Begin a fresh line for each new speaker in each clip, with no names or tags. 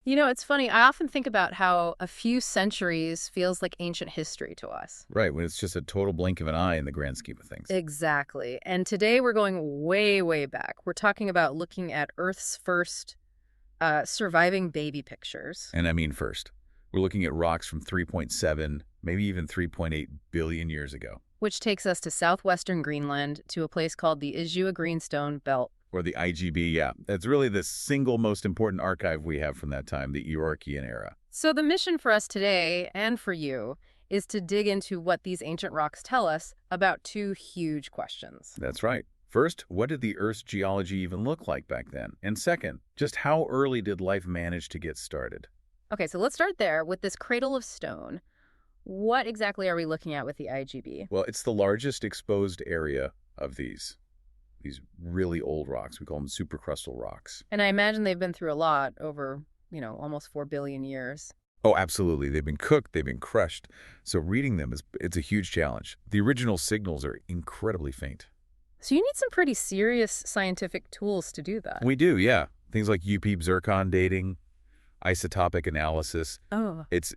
You know, it's funny. I often think about how a few centuries feels like ancient history to us.
Right, when it's just a total blink of an eye in the grand scheme of things.
Exactly. And today we're going way, way back. We're talking about looking at Earth's first surviving baby pictures.
And I mean first, we're looking at rocks from 3.7, maybe even 3.8 billion years ago.
Which takes us to southwestern Greenland to a place called the Isua Greenstone Belt.
Or the IGB, yeah. That's really the single most important archive we have from that time, the Eoarchean era.
So the mission for us today, and for you, is to dig into what these ancient rocks tell us about two huge questions.
That's right. First, what did the Earth's geology even look like back then? And second, just how early did life manage to get started?
Okay, so let's start there with this cradle of stone. What exactly are we looking at with the IGB?
Well, it's the largest exposed area of these really old rocks. We call them supercrustal rocks.
And I imagine they've been through a lot over, almost 4 billion years.
Oh, absolutely. They've been cooked, they've been crushed. So reading them, it's a huge challenge. The original signals are incredibly faint.
So you need some pretty serious scientific tools to do that.
We do, yeah. Things like UP zircon dating, isotopic analysis.
Oh.
It's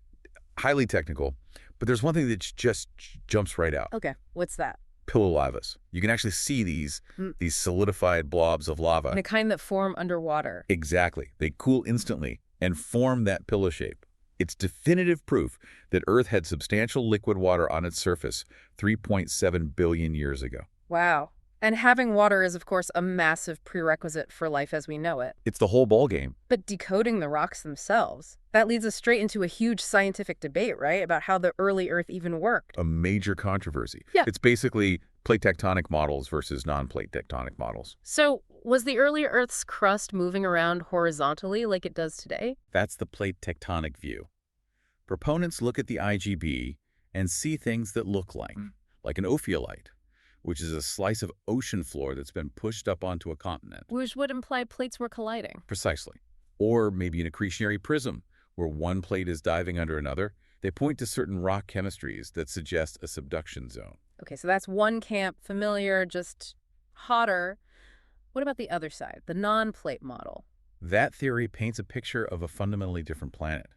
highly technical, but there's one thing that just jumps right out.
Okay, what's that?
Pillow lavas. You can actually see these solidified blobs of lava.
The kind that form underwater.
Exactly. They cool instantly and form that pillow shape. It's definitive proof that Earth had substantial liquid water on its surface 3.7 billion years ago.
Wow. And having water is, of course, a massive prerequisite for life as we know it.
It's the whole ballgame.
But decoding the rocks themselves, that leads us straight into a huge scientific debate, right? About how the early Earth even worked.
A major controversy.
Yeah.
It's basically plate tectonic models versus non-plate tectonic models.
So was the early Earth's crust moving around horizontally like it does today?
That's the plate tectonic view. Proponents look at the IGB and see things that look like an ophiolite, which is a slice of ocean floor that's been pushed up onto a continent.
Which would imply plates were colliding.
Precisely. Or maybe an accretionary prism, where one plate is diving under another. They point to certain rock chemistries that suggest a subduction zone.
Okay, so that's one camp, familiar, just hotter. What about the other side, the non-plate model?
That theory paints a picture of a fundamentally different planet.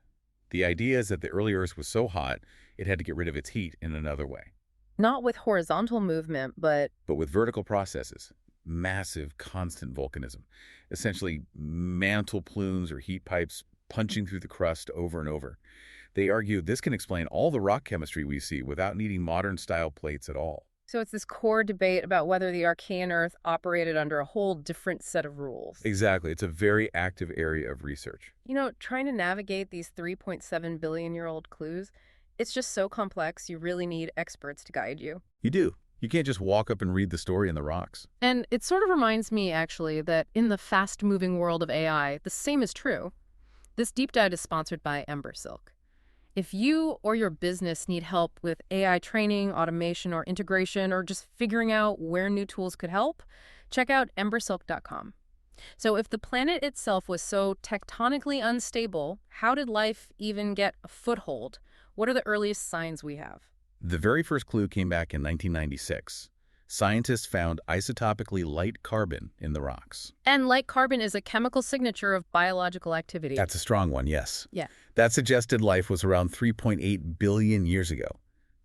The idea is that the early Earth was so hot, it had to get rid of its heat in another way.
Not with horizontal movement, but
with vertical processes. Massive, constant volcanism. Essentially, mantle plumes or heat pipes punching through the crust over and over. They argue this can explain all the rock chemistry we see without needing modern-style plates at all.
So it's this core debate about whether the Archean Earth operated under a whole different set of rules.
Exactly. It's a very active area of research.
Trying to navigate these 3.7 billion-year-old clues, it's just so complex, you really need experts to guide you.
You do. You can't just walk up and read the story in the rocks.
And it sort of reminds me, actually, that in the fast-moving world of AI, the same is true. This deep dive is sponsored by Embersilk. If you or your business need help with AI training, automation, or integration, or just figuring out where new tools could help, check out embersilk.com. So if the planet itself was so tectonically unstable, how did life even get a foothold? What are the earliest signs we have?
The very first clue came back in 1996. Scientists found isotopically light carbon in the rocks.
And light carbon is a chemical signature of biological activity.
That's a strong one, yes.
Yeah.
That suggested life was around 3.8 billion years ago.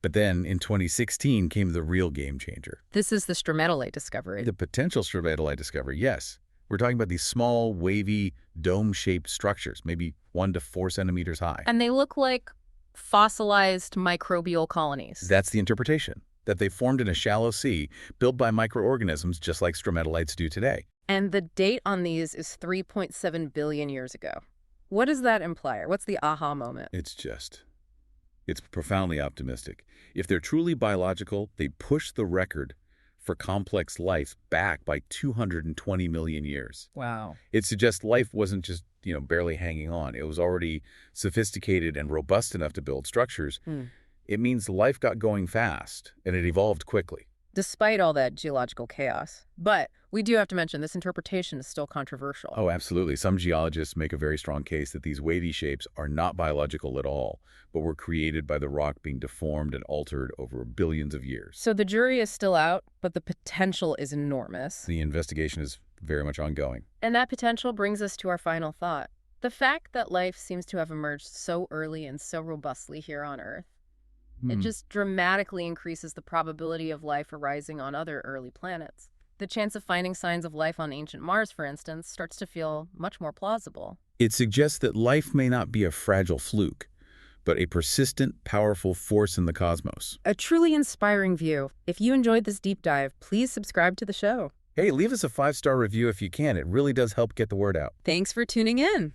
But then, in 2016, came the real game changer.
This is the stromatolite discovery.
The potential stromatolite discovery, yes. We're talking about these small, wavy, dome-shaped structures, maybe 1 to 4 centimeters high.
And they look like fossilized microbial colonies.
That's the interpretation, that they formed in a shallow sea, built by microorganisms just like stromatolites do today.
And the date on these is 3.7 billion years ago. What does that imply? What's the aha moment?
It's profoundly optimistic. If they're truly biological, they push the record for complex life back by 220 million years.
Wow.
It suggests life wasn't just, barely hanging on. It was already sophisticated and robust enough to build structures. It means life got going fast, and it evolved quickly.
Despite all that geological chaos. But we do have to mention this interpretation is still controversial.
Oh, absolutely. Some geologists make a very strong case that these wavy shapes are not biological at all, but were created by the rock being deformed and altered over billions of years.
So the jury is still out, but the potential is enormous.
The investigation is very much ongoing.
And that potential brings us to our final thought. The fact that life seems to have emerged so early and so robustly here on Earth, it
Hmm.
just dramatically increases the probability of life arising on other early planets. The chance of finding signs of life on ancient Mars, for instance, starts to feel much more plausible.
It suggests that life may not be a fragile fluke, but a persistent, powerful force in the cosmos.
A truly inspiring view. If you enjoyed this deep dive, please subscribe to the show.
Hey, leave us a 5-star review if you can. It really does help get the word out.
Thanks for tuning in.